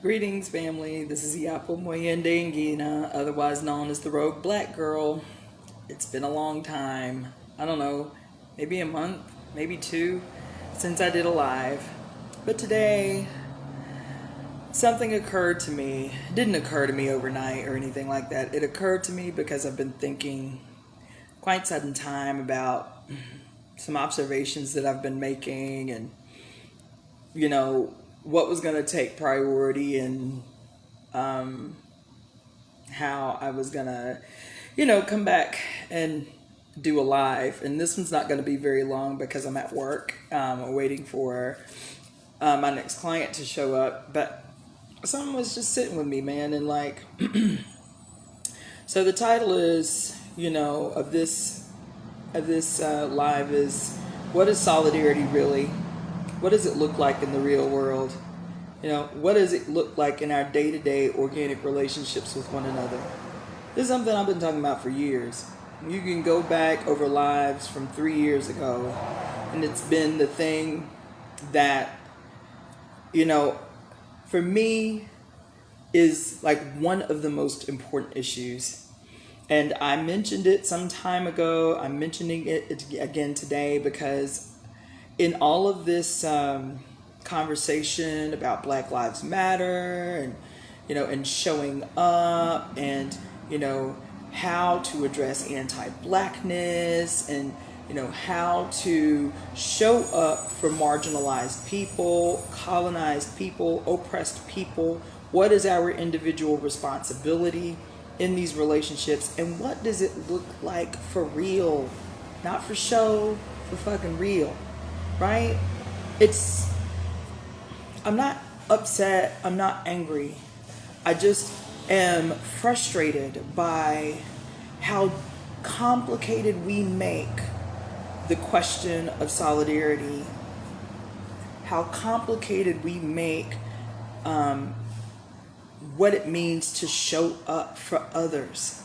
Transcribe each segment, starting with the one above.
Greetings, family. This is IyapoNgina, otherwise known as the Rogue Black Girl. It's been a long time. I don't know, maybe a month, maybe two, since I did a live. But today, something occurred to me. It didn't occur to me overnight or anything like that. It occurred to me because I've been thinking quite some time about some observations that I've been making and, what was going to take priority and how I was going to, come back and do a live. And this one's not going to be very long because I'm at work waiting for my next client to show up. But something was just sitting with me, man. And so the title is, of this live is, what is solidarity really? What does it look like in the real world? What does it look like in our day-to-day organic relationships with one another? This is something I've been talking about for years. You can go back over lives from 3 years ago, and it's been the thing that, for me is like one of the most important issues. And I mentioned it some time ago. I'm mentioning it again today because in all of this conversation about Black Lives Matter and, and showing up and, how to address anti-Blackness and, how to show up for marginalized people, colonized people, oppressed people. What is our individual responsibility in these relationships? And what does it look like for real? Not for show, for fucking real. Right? I'm not upset, I'm not angry. I just am frustrated by how complicated we make the question of solidarity, how complicated we make what it means to show up for others.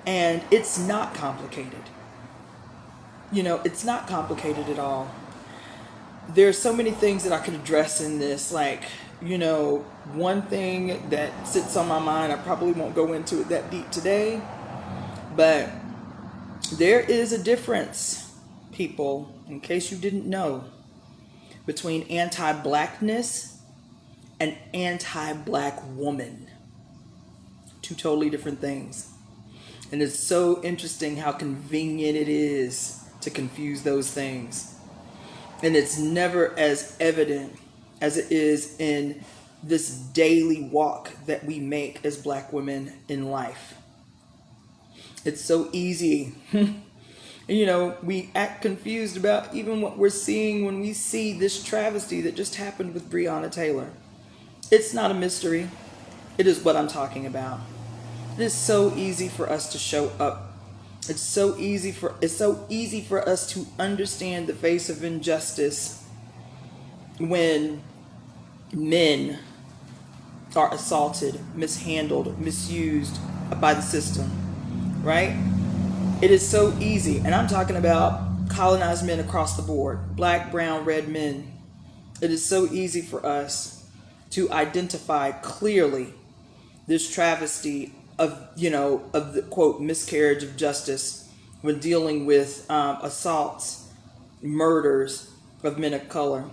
And it's not complicated. It's not complicated at all. There's so many things that I could address in this. One thing that sits on my mind, I probably won't go into it that deep today, but there is a difference, people, in case you didn't know, between anti-Blackness and anti-Black woman. Two totally different things. And it's so interesting how convenient it is to confuse those things. And it's never as evident as it is in this daily walk that we make as Black women in life. It's so easy. We act confused about even what we're seeing when we see this travesty that just happened with Breonna Taylor. It's not a mystery. It is what I'm talking about. It is so easy for us to show up. It's so easy for us to understand the face of injustice when men are assaulted, mishandled, misused by the system, right? It is so easy. And I'm talking about colonized men across the board, Black, brown, red men. It is so easy for us to identify clearly this travesty of the quote miscarriage of justice when dealing with assaults, murders of men of color.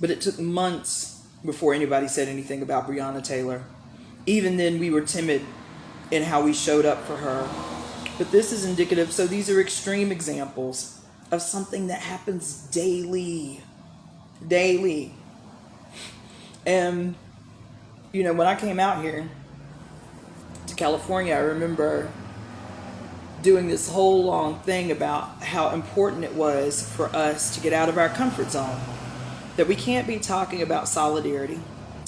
But it took months before anybody said anything about Breonna Taylor. Even then, we were timid in how we showed up for her. But this is indicative. So these are extreme examples of something that happens daily. And when I came out here to California, I remember doing this whole long thing about how important it was for us to get out of our comfort zone. That we can't be talking about solidarity.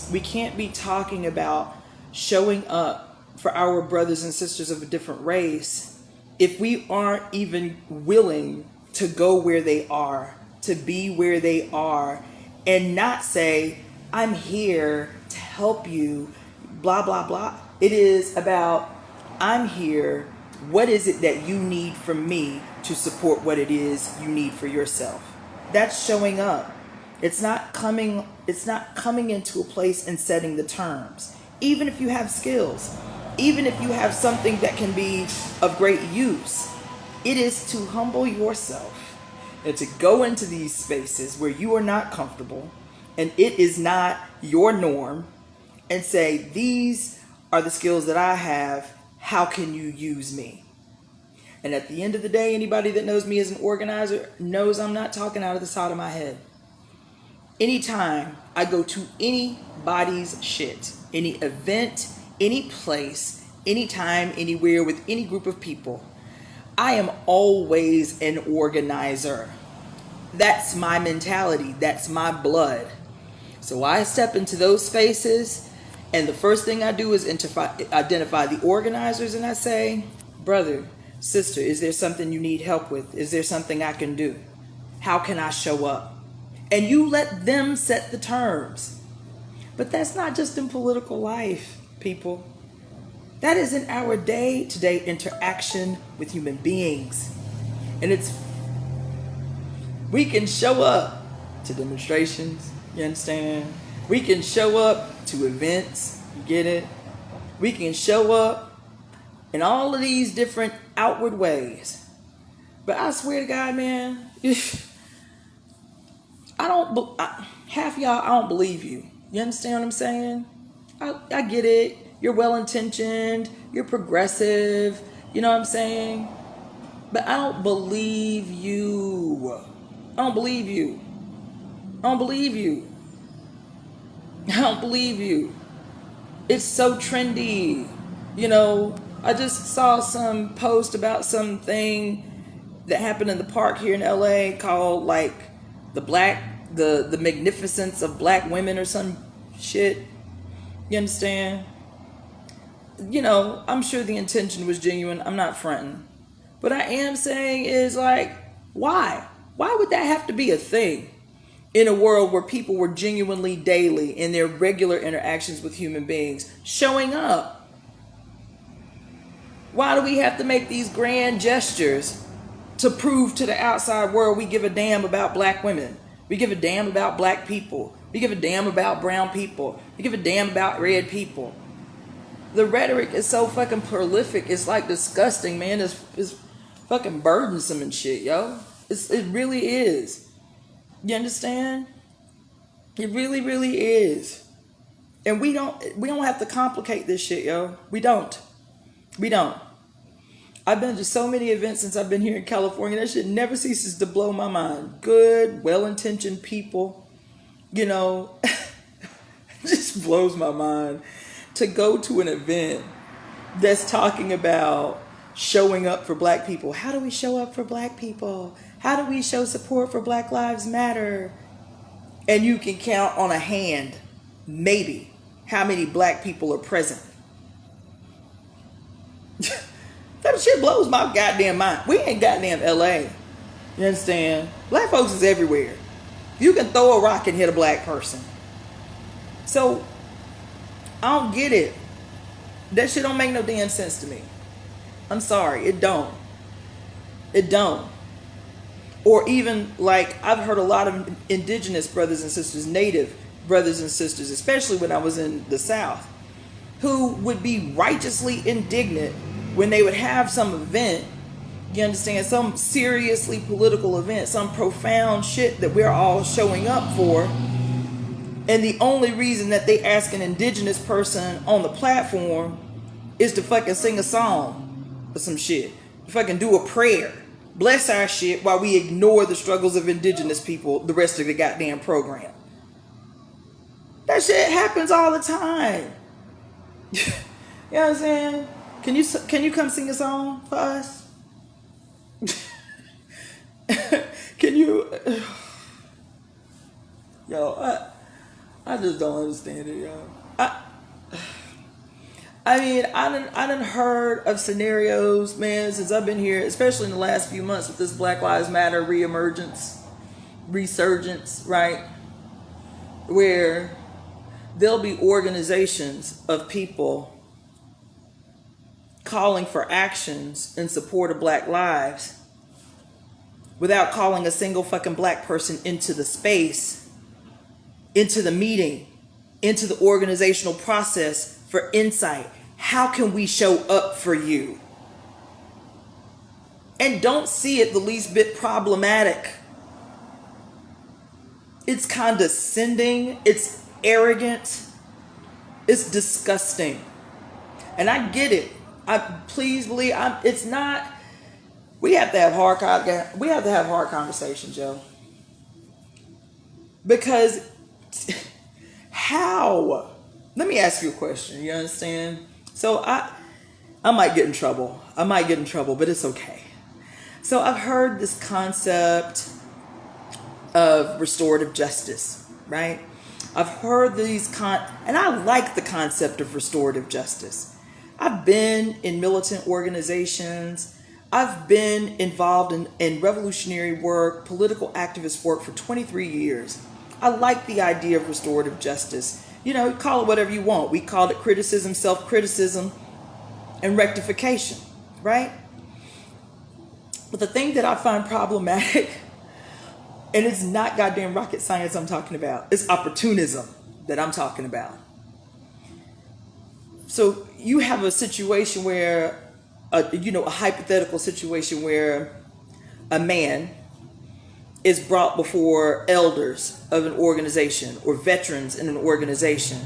We can't be talking about showing up for our brothers and sisters of a different race if we aren't even willing to go where they are, to be where they are, and not say, I'm here to help you, blah, blah, blah. It is about, I'm here. What is it that you need from me to support what it is you need for yourself? That's showing up. It's not coming into a place and setting the terms. Even if you have skills, even if you have something that can be of great use, it is to humble yourself and to go into these spaces where you are not comfortable and it is not your norm, and say, these are the skills that I have. How can you use me? And at the end of the day, anybody that knows me as an organizer knows I'm not talking out of the side of my head. Anytime I go to anybody's shit, any event, any place, anytime, anywhere, with any group of people, I am always an organizer. That's my mentality. That's my blood. So I step into those spaces, and the first thing I do is identify the organizers, and I say, brother, sister, is there something you need help with? Is there something I can do? How can I show up? And you let them set the terms. But that's not just in political life, people. That is in our day-to-day interaction with human beings. And we can show up to demonstrations, you understand? We can show up to events, you get it? We can show up in all of these different outward ways. But I swear to God, man, half y'all, I don't believe you. You understand what I'm saying? I get it. You're well-intentioned. You're progressive. You know what I'm saying? But I don't believe you. I don't believe you. I don't believe you. I don't believe you. It's so trendy. You know, I just saw some post about something that happened in the park here in LA called like the magnificence of black women or some shit. You understand? You know, I'm sure the intention was genuine. I'm not fronting. What I am saying is like, why? Why would that have to be a thing in a world where people were genuinely daily in their regular interactions with human beings showing up? Why do we have to make these grand gestures to prove to the outside world we give a damn about black women? We give a damn about black people. We give a damn about brown people. We give a damn about red people. The rhetoric is so fucking prolific. It's like disgusting, man. It's fucking burdensome and shit, yo. It really is. You understand? It really, really is. And we don't have to complicate this shit, yo. We don't. I've been to so many events since I've been here in California. That shit never ceases to blow my mind. Good, well-intentioned people, you know, just blows my mind to go to an event that's talking about showing up for black people. How do we show up for black people? How do we show support for Black Lives Matter? And you can count on a hand, maybe, how many black people are present. That shit blows my goddamn mind. We ain't goddamn LA. You understand? Black folks is everywhere. You can throw a rock and hit a black person. So, I don't get it. That shit don't make no damn sense to me. I'm sorry, it don't. It don't. Or even, like, I've heard a lot of indigenous brothers and sisters, native brothers and sisters, especially when I was in the South, who would be righteously indignant when they would have some event, you understand, some seriously political event, some profound shit that we're all showing up for, and the only reason that they ask an indigenous person on the platform is to fucking sing a song or some shit, to fucking do a prayer, bless our shit, while we ignore the struggles of indigenous people the rest of the goddamn program. That shit happens all the time. You know what I'm saying? Can you come sing a song for us? Can you? Yo, I just don't understand it, yo. I mean, I done heard of scenarios, man, since I've been here, especially in the last few months with this Black Lives Matter resurgence, right? Where there'll be organizations of people calling for actions in support of black lives without calling a single fucking black person into the space into the meeting, into the organizational process for insight. How can we show up for you? And don't see it the least bit problematic. It's condescending. It's arrogant. It's disgusting. And I get it. Please believe it's not. We have to have hard conversations, Joe. Because how? Let me ask you a question. You understand? So I might get in trouble. But it's okay. So I've heard this concept of restorative justice, right? I've heard and I like the concept of restorative justice. I've been in militant organizations. I've been involved in revolutionary work, political activist work for 23 years. I like the idea of restorative justice. You know, call it whatever you want. We call it criticism, self-criticism, and rectification, right? But the thing that I find problematic, and it's not goddamn rocket science I'm talking about, it's opportunism that I'm talking about. So you have a situation where, a hypothetical situation where a man is brought before elders of an organization or veterans in an organization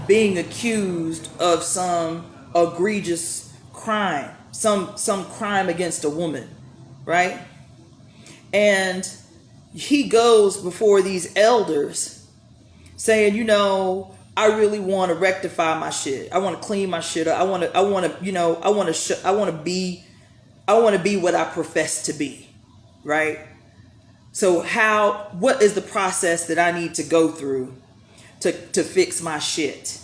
being accused of some egregious crime, some crime against a woman, right? And he goes before these elders saying, I really want to rectify my shit. I want to clean my shit up. I want to be what I profess to be, right? So what is the process that I need to go through to fix my shit?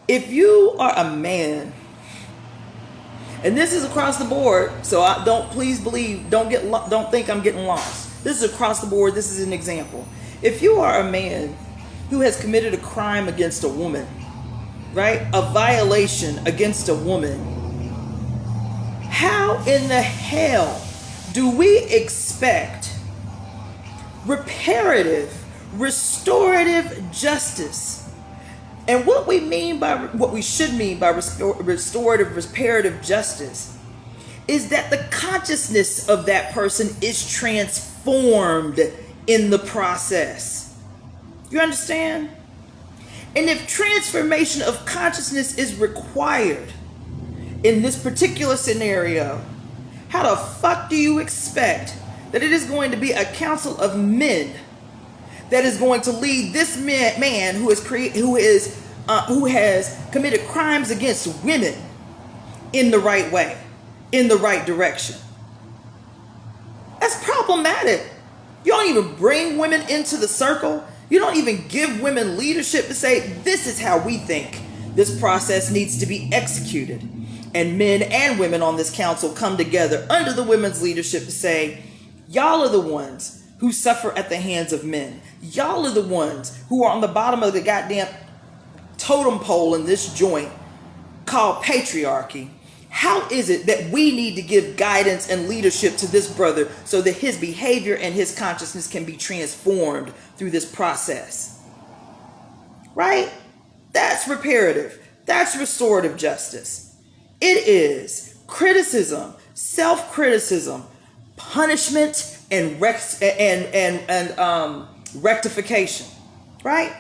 If you are a man, and this is across the board, so don't think I'm getting lost. This is across the board. This is an example. If you are a man who has committed a crime against a woman, right? A violation against a woman, how in the hell do we expect restorative justice? And what we should mean by restorative, reparative justice is that the consciousness of that person is transformed in the process. You understand? And if transformation of consciousness is required in this particular scenario, how the fuck do you expect that it is going to be a council of men that is going to lead this man who has committed crimes against women in the right way, in the right direction? That's problematic. You don't even bring women into the circle. You don't even give women leadership to say, this is how we think this process needs to be executed. And men and women on this council come together under the women's leadership to say, y'all are the ones who suffer at the hands of men. Y'all are the ones who are on the bottom of the goddamn totem pole in this joint called patriarchy. How is it that we need to give guidance and leadership to this brother so that his behavior and his consciousness can be transformed through this process? Right? That's reparative. That's restorative justice. It is criticism, self-criticism, punishment, and rectification. Right?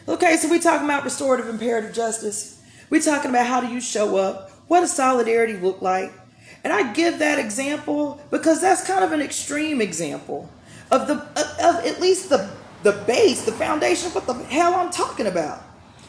Okay, so we're talking about restorative imperative justice. We're talking about how do you show up? What does solidarity look like? And I give that example because that's kind of an extreme example of at least the base, the foundation of what the hell I'm talking about.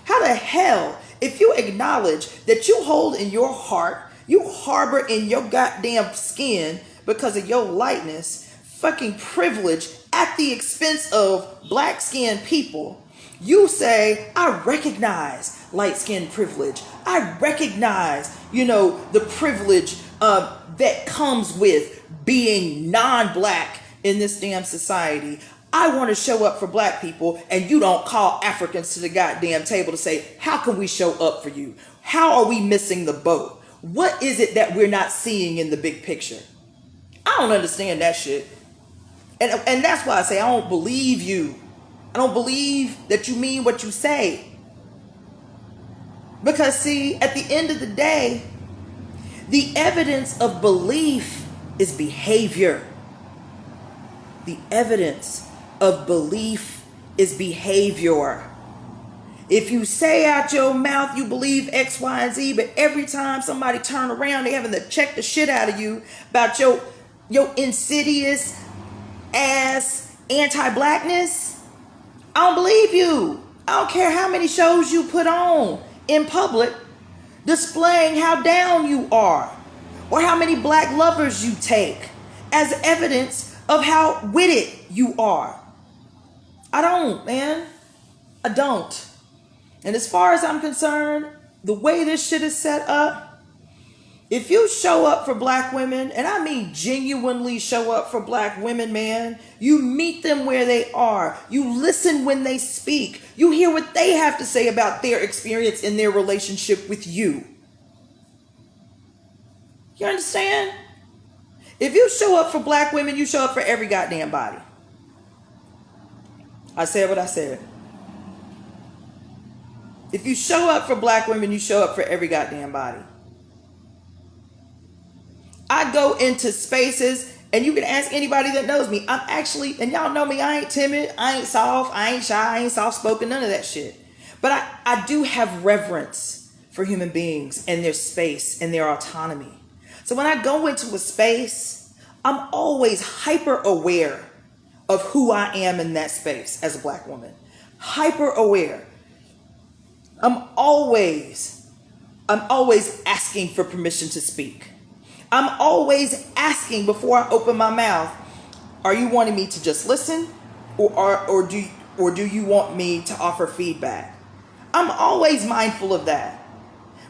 How the hell, if you acknowledge that you hold in your heart, you harbor in your goddamn skin because of your lightness, fucking privilege at the expense of black-skinned people, you say, I recognize light-skinned privilege. I recognize, the privilege that comes with being non-black in this damn society. I want to show up for black people, and you don't call Africans to the goddamn table to say, how can we show up for you? How are we missing the boat? What is it that we're not seeing in the big picture? I don't understand that shit. And that's why I say I don't believe you. I don't believe that you mean what you say. Because see, at the end of the day, the evidence of belief is behavior. The evidence of belief is behavior. If you say out your mouth you believe X, Y, and Z, but every time somebody turn around, they having to check the shit out of you about your insidious ass anti-blackness, I don't believe you. I don't care how many shows you put on in public displaying how down you are or how many black lovers you take as evidence of how with it you are. I don't, man. I don't. And as far as I'm concerned, the way this shit is set up, if you show up for black women, and I mean genuinely show up for black women, man, you meet them where they are. You listen when they speak. You hear what they have to say about their experience in their relationship with you. You understand? If you show up for black women, you show up for every goddamn body. I said what I said. If you show up for black women, you show up for every goddamn body. I go into spaces, and you can ask anybody that knows me. I'm actually, and y'all know me, I ain't timid, I ain't soft, I ain't shy, I ain't soft-spoken, none of that shit. But I do have reverence for human beings and their space and their autonomy. So when I go into a space, I'm always hyper aware of who I am in that space as a black woman. Hyper aware. I'm always asking for permission to speak. I'm always asking before I open my mouth, are you wanting me to just listen or do you want me to offer feedback? I'm always mindful of that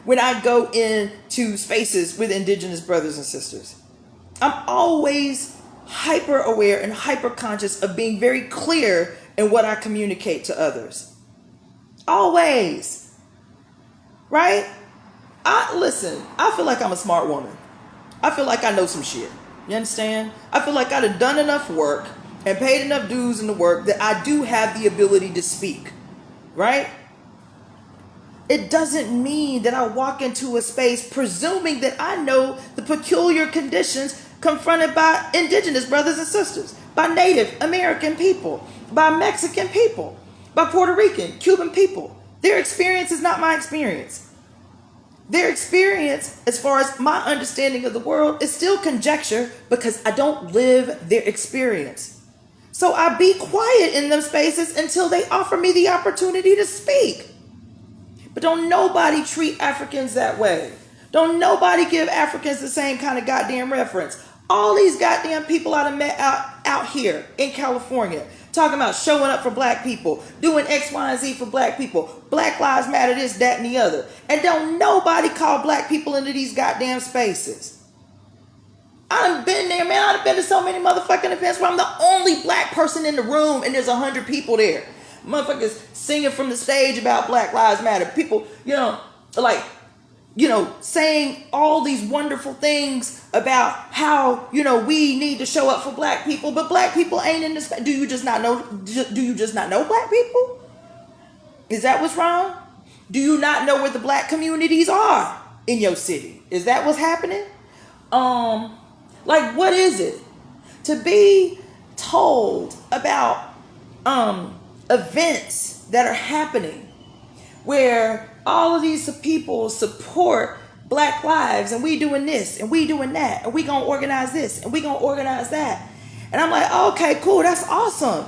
when I go into spaces with indigenous brothers and sisters. I'm always hyper aware and hyper conscious of being very clear in what I communicate to others. Always. Right? I feel like I'm a smart woman. I feel like I know some shit. You understand? I feel like I'd have done enough work and paid enough dues in the work that I do have the ability to speak. Right? It doesn't mean that I walk into a space presuming that I know the peculiar conditions confronted by indigenous brothers and sisters, by Native American people, by Mexican people, by Puerto Rican, Cuban people. Their experience is not my experience. Their experience, as far as my understanding of the world, is still conjecture because I don't live their experience. So I be quiet in them spaces until they offer me the opportunity to speak. But don't nobody treat Africans that way. Don't nobody give Africans the same kind of goddamn reference. All these goddamn people out here in California talking about showing up for black people, doing X, Y, and Z for black people. Black Lives Matter, this, that, and the other. And don't nobody call black people into these goddamn spaces. I done been there, man. I done been to so many motherfucking events where I'm the only black person in the room and there's 100 people there. Motherfuckers singing from the stage about Black Lives Matter. People, saying all these wonderful things about how, we need to show up for black people, but black people ain't in this. Do you just not know black people? Is that what's wrong? Do you not know where the black communities are in your city? Is that what's happening? What is it to be told about events that are happening where all of these people support black lives and we doing this and we doing that and we gonna organize this and we gonna organize that? And I'm like, okay, cool, that's awesome.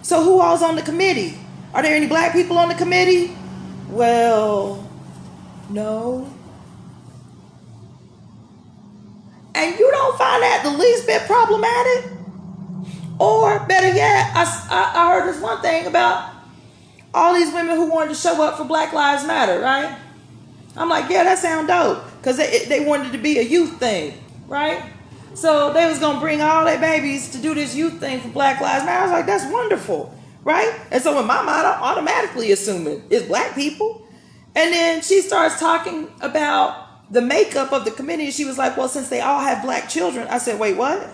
So who all's on the committee? Are there any black people on the committee? Well, no. And you don't find that the least bit problematic? Or better yet, I heard this one thing about all these women who wanted to show up for Black Lives Matter, right? I'm like, yeah, that sound dope. Because they wanted it to be a youth thing, right? So they was going to bring all their babies to do this youth thing for Black Lives Matter. I was like, that's wonderful, right? And so in my mind, I'm automatically assuming it's black people. And then she starts talking about the makeup of the committee. She was like, well, since they all have black children. I said, wait, what?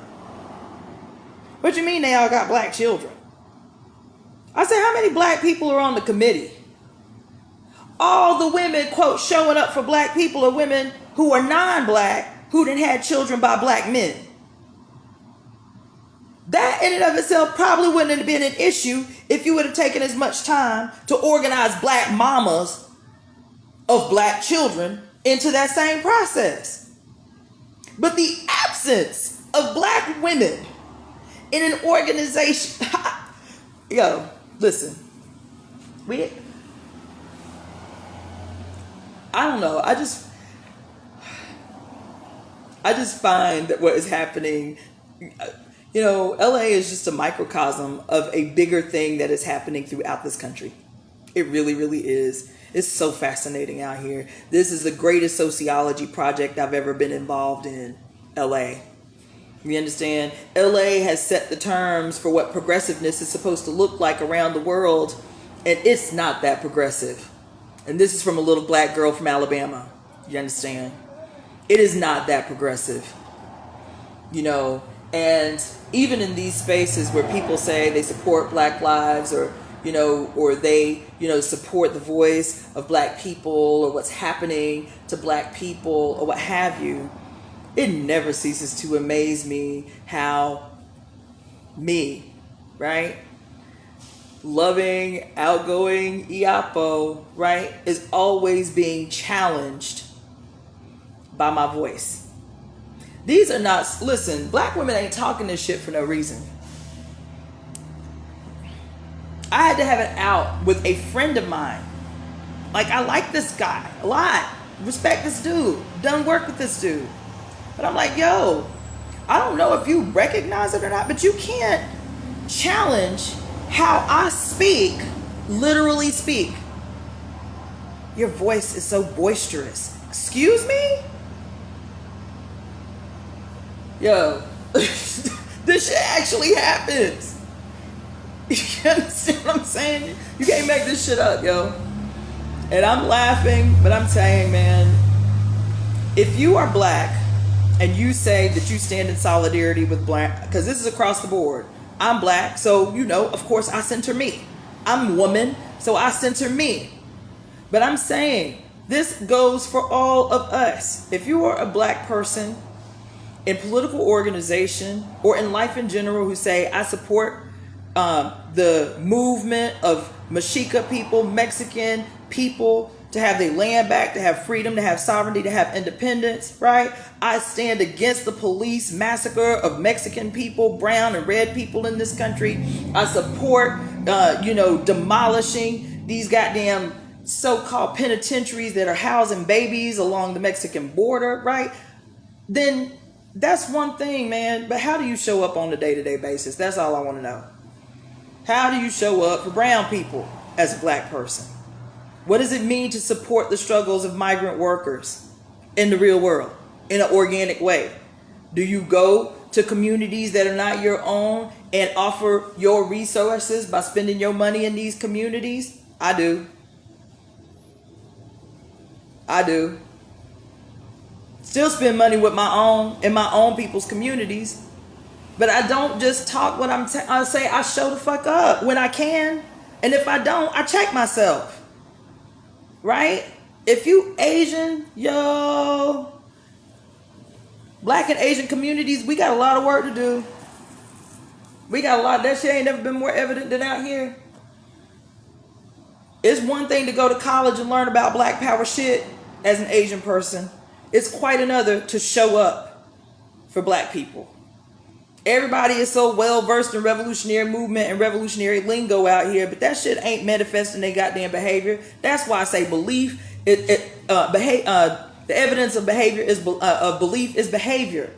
What you mean they all got black children? I said, how many black people are on the committee? All the women, quote, showing up for black people are women who are non-black, who done had children by black men. That in and of itself probably wouldn't have been an issue if you would have taken as much time to organize black mamas of black children into that same process. But the absence of black women in an organization, yo, listen, I don't know. I just find that what is happening, LA is just a microcosm of a bigger thing that is happening throughout this country. It really, really is. It's so fascinating out here. This is the greatest sociology project I've ever been involved in, LA. You understand? LA has set the terms for what progressiveness is supposed to look like around the world, and it's not that progressive. And this is from a little black girl from Alabama. You understand? It is not that progressive. And even in these spaces where people say they support black lives or they, support the voice of black people or what's happening to black people or what have you, it never ceases to amaze me how me, right? Loving, outgoing Iyapo, right, is always being challenged by my voice. These are not, listen, black women ain't talking this shit for no reason. I had to have it out with a friend of mine. Like, I like this guy a lot. Respect this dude. Done work with this dude. But I'm like, yo, I don't know if you recognize it or not, but you can't challenge how I speak, literally speak. Your voice is so boisterous. Excuse me? Yo, this shit actually happens. You understand what I'm saying? You can't make this shit up, yo. And I'm laughing, but I'm saying, man, if you are black and you say that you stand in solidarity with black, because this is across the board. I'm black, so, of course I center me. I'm woman, so I center me. But I'm saying this goes for all of us. If you are a black person in political organization or in life in general who say, I support the movement of Mexica people, Mexican people, to have their land back, to have freedom, to have sovereignty, to have independence, right? I stand against the police massacre of Mexican people, brown and red people in this country. I support, demolishing these goddamn so-called penitentiaries that are housing babies along the Mexican border, right? Then that's one thing, man. But how do you show up on a day-to-day basis? That's all I want to know. How do you show up for brown people as a black person? What does it mean to support the struggles of migrant workers in the real world in an organic way? Do you go to communities that are not your own and offer your resources by spending your money in these communities? I do. Still spend money with my own people's communities. But I don't just talk when I say I show the fuck up when I can. And if I don't, I check myself. Right? If you Asian, black and Asian communities, we got a lot of work to do. We got a lot. That shit ain't never been more evident than out here. It's one thing to go to college and learn about black power shit as an Asian person. It's quite another to show up for black people. Everybody is so well versed in revolutionary movement and revolutionary lingo out here, but that shit ain't manifesting their goddamn behavior. That's why I say belief. The evidence of behavior of belief is behavior.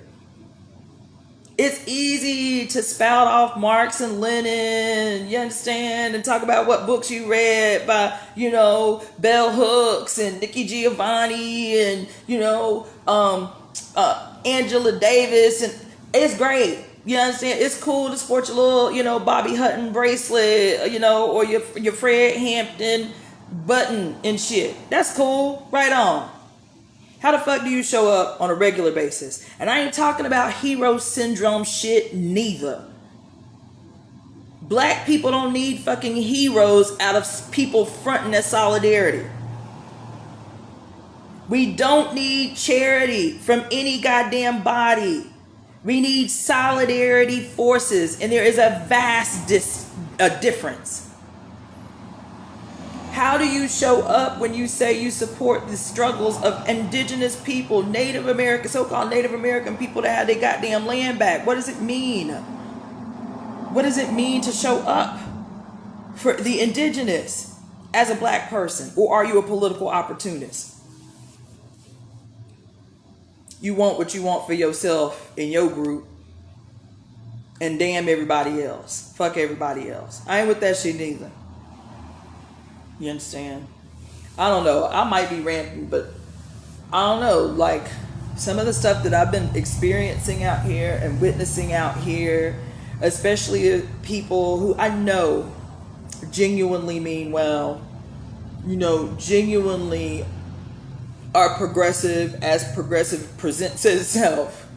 It's easy to spout off Marx and Lenin, you understand, and talk about what books you read by, Bell Hooks and Nikki Giovanni and, Angela Davis, and it's great. You understand? It's cool to sport your little, Bobby Hutton bracelet, or your Fred Hampton button and shit. That's cool. Right on. How the fuck do you show up on a regular basis? And I ain't talking about hero syndrome shit neither. Black people don't need fucking heroes out of people fronting that solidarity. We don't need charity from any goddamn body. We need solidarity forces, and there is a vast difference. How do you show up when you say you support the struggles of indigenous people, Native American, so-called Native American people that have their goddamn land back? What does it mean? What does it mean to show up for the indigenous as a black person? Or are you a political opportunist? You want what you want for yourself in your group, and damn everybody else. Fuck everybody else. I ain't with that shit neither. You understand? I don't know. I might be ranting, but I don't know. Like, some of the stuff that I've been experiencing out here and witnessing out here, especially people who I know genuinely mean well, you know, genuinely are progressive as progressive presents itself.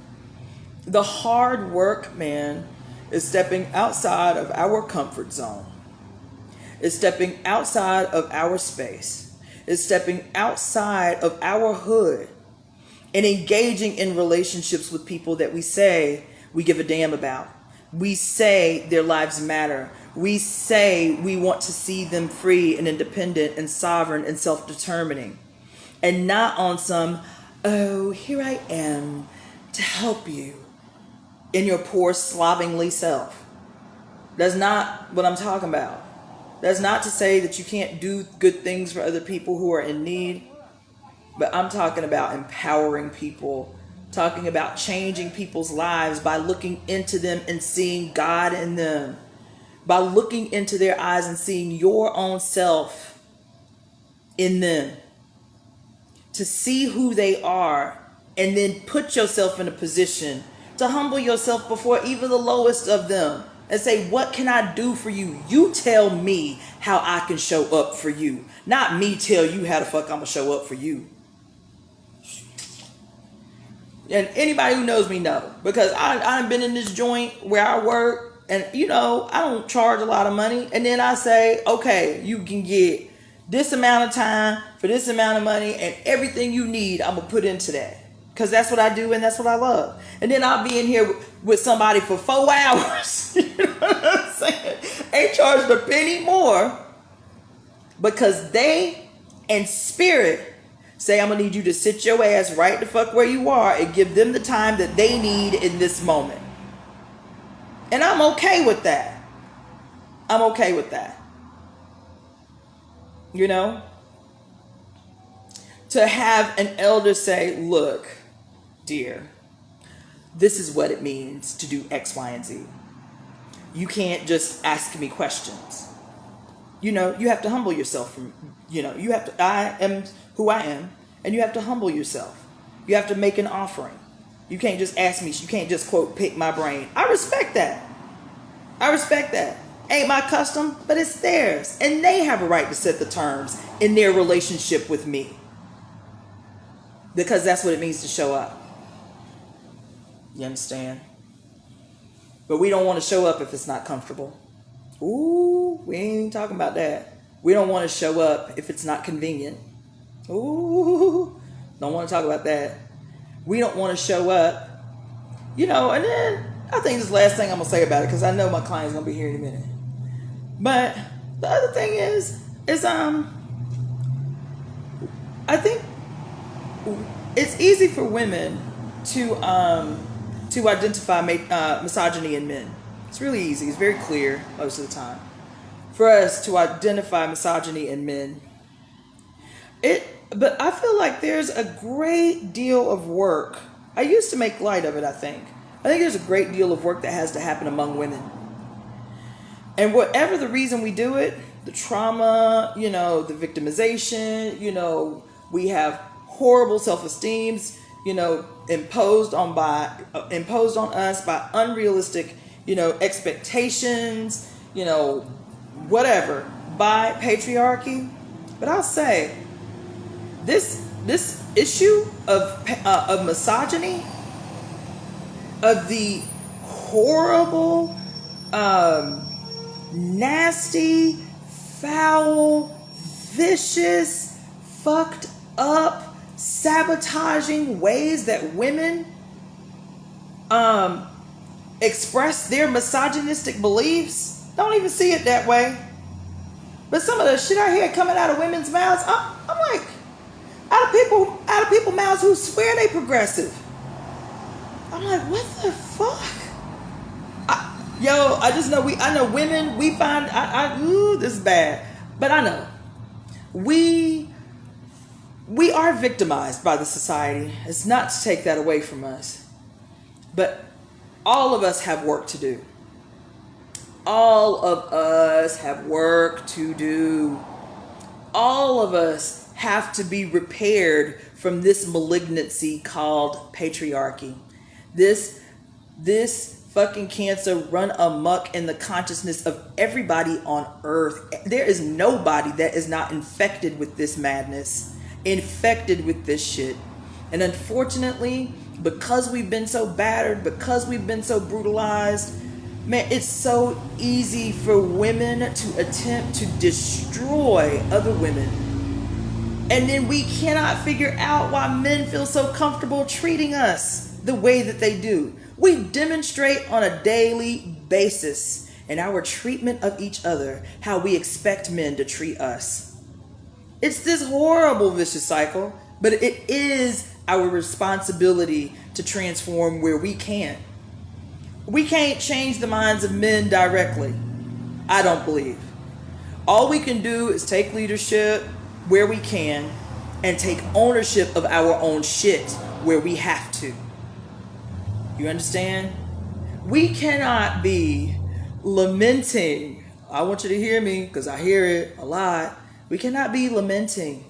The hard work, man, is stepping outside of our comfort zone. It's stepping outside of our space. It's stepping outside of our hood and engaging in relationships with people that we say we give a damn about. We say their lives matter. We say we want to see them free and independent and sovereign and self-determining. And not on some, oh, here I am to help you in your poor slovenly self. That's not what I'm talking about. That's not to say that you can't do good things for other people who are in need. But I'm talking about empowering people, talking about changing people's lives by looking into them and seeing God in them, by looking into their eyes and seeing your own self in them. To see who they are and then put yourself in a position to humble yourself before even the lowest of them and say, what can I do for you? You tell me how I can show up for you. Not me tell you how the fuck I'm gonna show up for you. And anybody who knows me know, because I've been in this joint where I work and, you know, I don't charge a lot of money. And then I say, okay, you can get this amount of time for this amount of money, and everything you need, I'm going to put into that. Because that's what I do and that's what I love. And then I'll be in here with somebody for 4 hours. You know what I'm saying? Ain't charged a penny more because they and spirit say, I'm going to need you to sit your ass right the fuck where you are and give them the time that they need in this moment. And I'm okay with that. I'm okay with that. You know? To have an elder say, look, dear, this is what it means to do X, Y, and Z. You can't just ask me questions. You know, you have to humble yourself from, you know, you have to, I am who I am, and you have to humble yourself. You have to make an offering. You can't just ask me, you can't just, quote, pick my brain. I respect that. I respect that. Ain't my custom, but it's theirs. And they have a right to set the terms in their relationship with me. Because that's what it means to show up. You understand? But we don't want to show up if it's not comfortable. Ooh, we ain't talking about that. We don't want to show up if it's not convenient. Ooh, don't want to talk about that. We don't want to show up. You know, and then I think this is the last thing I'm going to say about it, because I know my client's going to be here in a minute. But the other thing is I think it's easy for women to identify misogyny in men. It's really easy. It's very clear most of the time for us to identify misogyny in men. But I feel like there's a great deal of work. I used to make light of it, I think there's a great deal of work that has to happen among women. And whatever the reason we do it, the trauma, you know, the victimization, you know, we have horrible self-esteems, you know, imposed on us by unrealistic, you know, expectations, you know, whatever, by patriarchy. But I'll say this issue of misogyny, of the horrible nasty, foul, vicious, fucked up, sabotaging ways that women express their misogynistic beliefs. Don't even see it that way. But some of the shit I hear coming out of women's mouths, I'm like, out of people's mouths who swear they progressive. I'm like, what the fuck? I just know I know women, we find, this is bad. But I know, we are victimized by the society. It's not to take that away from us. But all of us have work to do. All of us have work to do. All of us have to be repaired from this malignancy called patriarchy. This fucking cancer run amok in the consciousness of everybody on earth. There is nobody that is not infected with this madness, infected with this shit. And unfortunately, because we've been so battered, because we've been so brutalized, man, it's so easy for women to attempt to destroy other women. And then we cannot figure out why men feel so comfortable treating us the way that they do. We demonstrate on a daily basis in our treatment of each other how we expect men to treat us. It's this horrible vicious cycle, but it is our responsibility to transform where we can. We can't change the minds of men directly, I don't believe. All we can do is take leadership where we can and take ownership of our own shit where we have to. You understand? We cannot be lamenting. I want you to hear me because I hear it a lot. We cannot be lamenting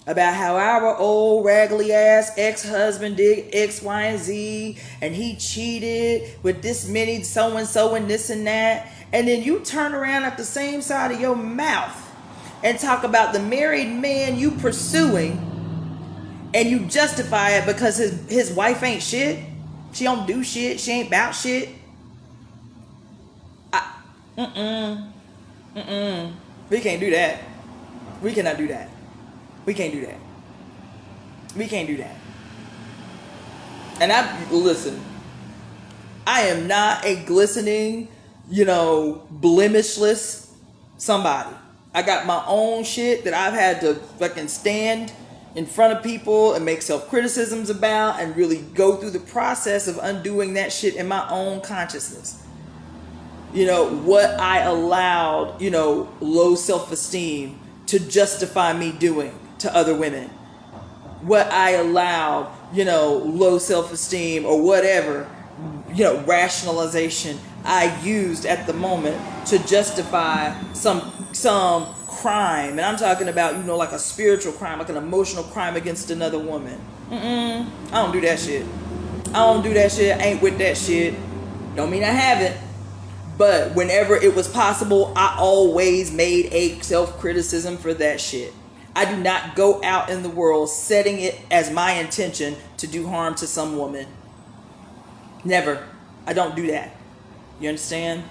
about how our old raggedy ass ex-husband did X, Y, and Z, and he cheated with this many so-and-so and this and that. And then you turn around at the same side of your mouth and talk about the married man you pursuing, and you justify it because his wife ain't shit. She don't do shit. She ain't about shit. We can't do that. We cannot do that. We can't do that. We can't do that. And listen, I am not a glistening, blemishless somebody. I got my own shit that I've had to fucking stand in front of people and make self-criticisms about and really go through the process of undoing that shit in my own consciousness. What I allowed, low self-esteem to justify me doing to other women. What I allowed, low self-esteem or whatever, rationalization I used at the moment to justify some crime. And I'm talking about, like a spiritual crime, like an emotional crime against another woman. I don't do that shit. I ain't with that shit. Don't mean I haven't. But whenever it was possible, I always made a self-criticism for that shit. I do not go out in the world setting it as my intention to do harm to some woman. Never. I don't do that. You understand?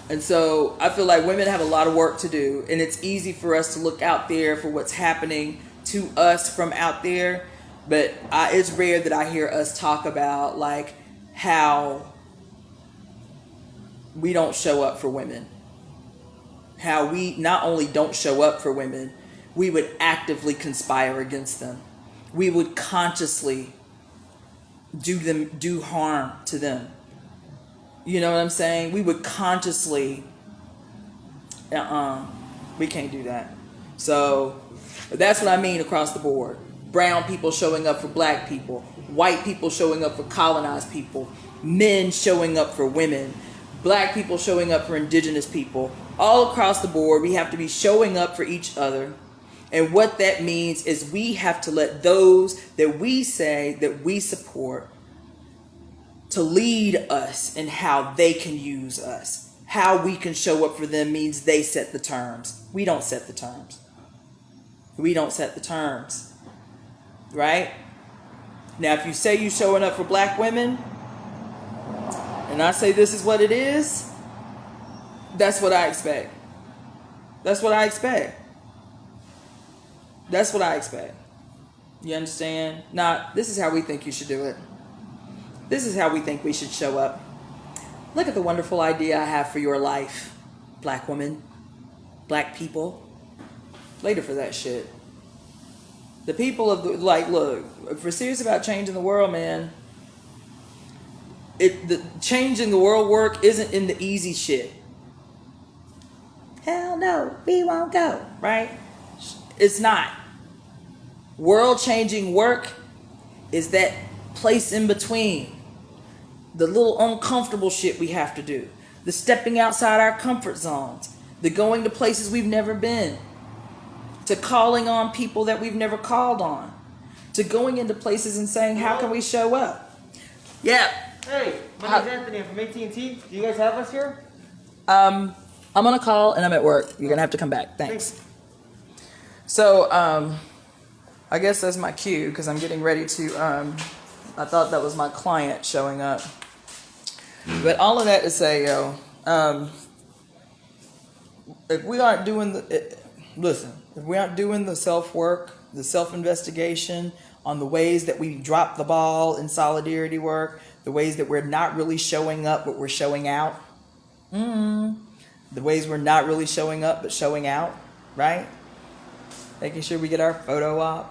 And so I feel like women have a lot of work to do, and it's easy for us to look out there for what's happening to us from out there. But it's rare that I hear us talk about like how we don't show up for women. How we not only don't show up for women, we would actively conspire against them. We would consciously do harm to them. You know what I'm saying? We would consciously, we can't do that. So that's what I mean across the board. Brown people showing up for black people, white people showing up for colonized people, men showing up for women, black people showing up for indigenous people. All across the board, we have to be showing up for each other. And what that means is we have to let those that we say that we support to lead us in how they can use us. How we can show up for them means they set the terms. We don't set the terms. We don't set the terms. Right? Now, if you say you're showing up for black women, and I say this is what it is, That's what I expect. That's what I expect. That's what I expect. You understand? Not, this is how we think you should do it. This is how we think we should show up. Look at the wonderful idea I have for your life, black woman, black people. Later for that shit. The people of the, like, look, if we're serious about changing the world, man, the changing the world work isn't in the easy shit. Hell no, we won't go, right? It's not. World changing work is that place in between. The little uncomfortable shit we have to do. The stepping outside our comfort zones. The going to places we've never been. To calling on people that we've never called on. To going into places and saying, how can we show up? Yeah. Hey, my name's Anthony. I'm from AT&T. Do you guys have us here? I'm on a call and I'm at work. You're going to have to come back. Thanks. So, I guess that's my cue because I'm getting ready to, I thought that was my client showing up. But all of that to say, yo, if we aren't doing if we aren't doing the self-work, the self-investigation on the ways that we drop the ball in solidarity work, the ways that we're not really showing up but we're showing out, the ways we're not really showing up but showing out, right? Making sure we get our photo op.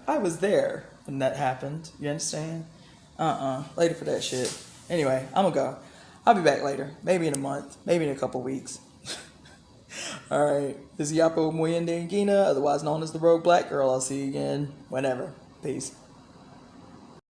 I was there when that happened. You understand? Later for that shit. Anyway, I'm gonna go. I'll be back later. Maybe in a month. Maybe in a couple weeks. Alright. This is IyapoNgina, otherwise known as the Rogue Black Girl. I'll see you again whenever. Peace.